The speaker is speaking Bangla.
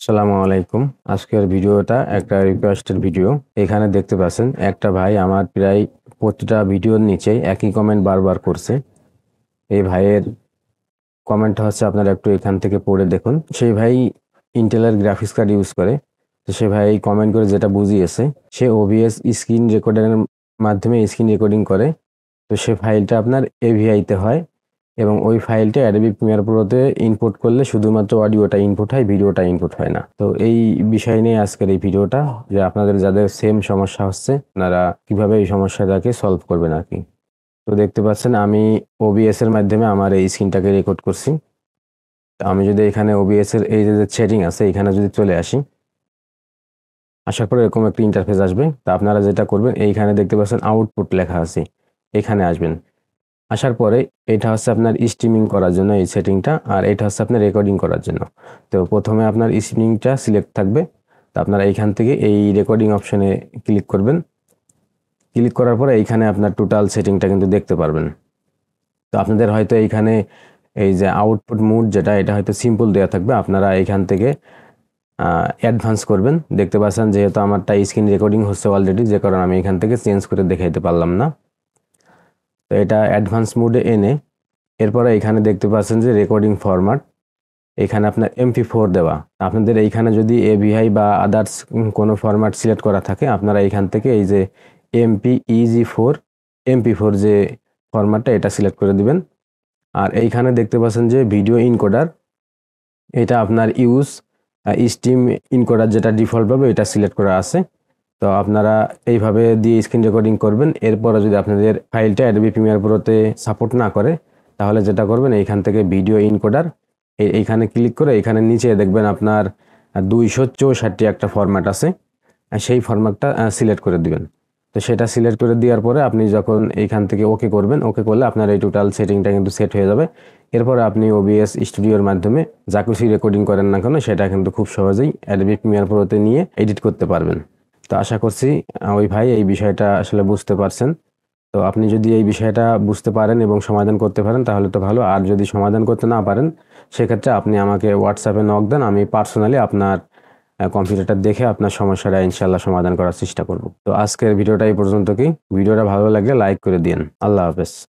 আসসালামু আলাইকুম। আজকের ভিডিওটা একটা রিকোয়েস্টের ভিডিও। এখানে দেখতে পাচ্ছেন একটা ভাই আমার প্রায় প্রতিটা ভিডিওর নিচেই একই কমেন্ট বারবার করছে। এই ভাইয়ের কমেন্টটা হচ্ছে আপনারা একটু এখান থেকে পড়ে দেখুন। সেই ভাই ইন্টেলের গ্রাফিক্স কার্ড ইউজ করে। তো সে ভাই কমেন্ট করে যেটা বুঝিয়েছে, সে ওবিএস স্ক্রিন রেকর্ডারের মাধ্যমে স্ক্রিন রেকর্ডিং করে। তো সে ফাইলটা আপনার এভিআইতে হয় এবং ওই ফাইলটা অ্যাডোবি প্রিমিয়ার প্রোতে ইনপুট করলে শুধুমাত্র অডিওটা ইনপুট হয়, ভিডিওটা ইনপুট হয় না। তো এই বিষয় নিয়ে আজকের এই ভিডিওটা, যে আপনাদের যাদের সেম সমস্যা হচ্ছে আপনারা কিভাবে এই সমস্যাটাকে সলভ করবেন আর কি। তো দেখতে পাচ্ছেন আমি ওবিএস এর মাধ্যমে আমার এই স্ক্রিনটাকে রেকর্ড করছি। তো আমি যদি এখানে ওবিএস এর এই যে সেটিং আছে এখানে যদি চলে আসি, আশা করি এরকম একটা ইন্টারফেস আসবে। তা আপনারা যেটা করবেন, এইখানে দেখতে পাচ্ছেন আউটপুট লেখা আছে, এখানে আসবেন। আসার পরে এটা হচ্ছে আপনার স্ট্রিমিং করার জন্য এই সেটিংটা, আর এটা হচ্ছে আপনার রেকর্ডিং করার জন্য। তো প্রথমে আপনার স্ট্রিমিংটা সিলেক্ট থাকবে। তো আপনারা এইখান থেকে এই রেকর্ডিং অপশনে ক্লিক করবেন। ক্লিক করার পরে এইখানে আপনার টোটাল সেটিংটা কিন্তু দেখতে পারবেন। তো আপনাদের হয়তো এইখানে এই যে আউটপুট মোড যেটা, এটা হয়তো সিম্পল দেওয়া থাকবে, আপনারা এইখান থেকে অ্যাডভান্স করবেন। দেখতে পাচ্ছেন যেহেতু আমারটা স্ক্রিন রেকর্ডিং হচ্ছে অলরেডি, যে কারণে আমি এখান থেকে চেঞ্জ করে দেখাইতে পারলাম না। তো এটা অ্যাডভান্স মোডে এনে এরপরে এখানে দেখতে পাচ্ছেন যে রেকর্ডিং ফরম্যাট, এখানে আপনার MP4 দেওয়া। আপনাদের এইখানে যদি AVI বা আদার্স কোনো ফরম্যাট সিলেক্ট করা থাকে, আপনারা এইখান থেকে এই যে MP4 যে ফরম্যাটটা, এটা সিলেক্ট করে দিবেন। আর এইখানে দেখতে পাচ্ছেন যে ভিডিও ইনকোডার, এটা আপনার স্টিম ইনকোডার যেটা ডিফল্টভাবে এটা সিলেক্ট করা আছে। তো আপনারা এইভাবে দিয়ে স্ক্রিন রেকর্ডিং করবেন। এরপরে যদি আপনাদের ফাইলটা অ্যাডোবি প্রিমিয়ার প্রোতে সাপোর্ট না করে, তাহলে যেটা করবেন এইখান থেকে ভিডিও ইনকোডার এইখানে ক্লিক করে এখানে নিচে দেখবেন আপনার 264 একটা ফরম্যাট আছে, সেই ফরম্যাটটা সিলেক্ট করে দিবেন। তো সেটা সিলেক্ট করে দেওয়ার পরে আপনি যখন এইখান থেকে ওকে করবেন, ওকে করলে আপনার এই টোটাল সেটিংটা কিন্তু সেট হয়ে যাবে। এরপরে আপনি ওবিএস স্টুডিওর মাধ্যমে যা কিছু রেকর্ডিং করেন না কেন, সেটা কিন্তু খুব সহজেই অ্যাডোবি প্রিমিয়ার প্রোতে নিয়ে এডিট করতে পারবেন। তো আশা করছি ওই ভাই এই বিষয়টা আসলে বুঝতে পারছেন। তো আপনি যদি এই বিষয়টা বুঝতে পারেন এবং সমাধান করতে পারেন তাহলে তো ভালো, আর যদি সমাধান করতে না পারেন সেক্ষেত্রে আপনি আমাকে হোয়াটসঅ্যাপে নক দেন, আমি পার্সোনালি আপনার কম্পিউটারটা দেখে আপনার সমস্যাটা ইনশাল্লাহ সমাধান করার চেষ্টা করব। তো আজকের ভিডিওটা এই পর্যন্ত। কি ভিডিওটা ভালো লাগলে লাইক করে দিন। আল্লাহ হাফেজ।